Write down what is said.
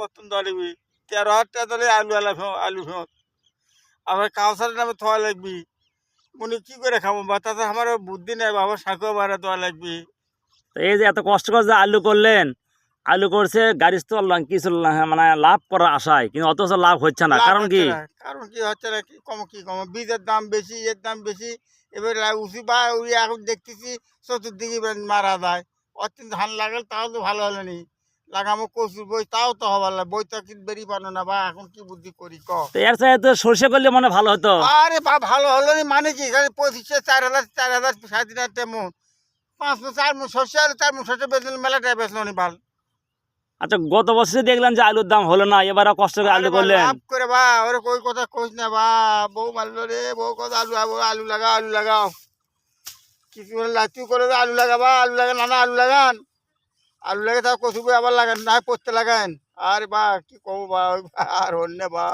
মতন দলিবি 13,000 টাকা দলে আলু ফেমত আবার কাউসারের নামে থোয়া লাগবি মনে কি করে খাবো বা তাতে আমার বুদ্ধি নেই বাবা শাঁখো বাড়া দেওয়া লাগবি। তো এই যে এত কষ্ট করে যে আলু করলেন, আলু করছে গাড়ি চললাম কি চললাম, মানে লাভ করার আশায়, কিন্তু অথচ লাভ হচ্ছে না, লাভ কারণ হচ্ছে কি? না, কারণ কি হচ্ছে না, কি কম বীজের দাম বেশি, এর দাম বেশি। এবার উঠি বা ওই এখন দেখতেছি চতুর্দিকে মারা যায়। অত্যন্ত ধান লাগাল তাও তো ভালো হলো নি, লাগামো কচুর বই তাও তো হবার না, বই তো কিন্তু বেরিয়ে পানো না বা এখন কি বুদ্ধি করি ক। তো এর চাইতে তো সর্ষে করলে মনে হয় ভালো হতো। আরে বা ভালো হলো নি মানে কি, এখানে 2500 4,000 3,500 তেমন 5 মণ 4 মণ শস্য আর 4 মণ শস্য বেচলে মেলাটাই বেচলো নি ভাল। আচ্ছা, গত বছরে দেখলাম যে আলুর দাম হলো না, এবার কষ্ট করে আলু আরে বা করলেন। লাভ করে বা ওরে কই কথা কইস না বা, বউ মারলো রে, বউ কথা আলু লাগাও আলু লাগাও, কিছু করে লাচু করে আলু লাগাবা, আলু লাগান নানা আলু লাগান, আলু লাগে তার কচু বই আবার লাগান না পড়তে লাগান। আরে বা কি কব বা আর অন্য বা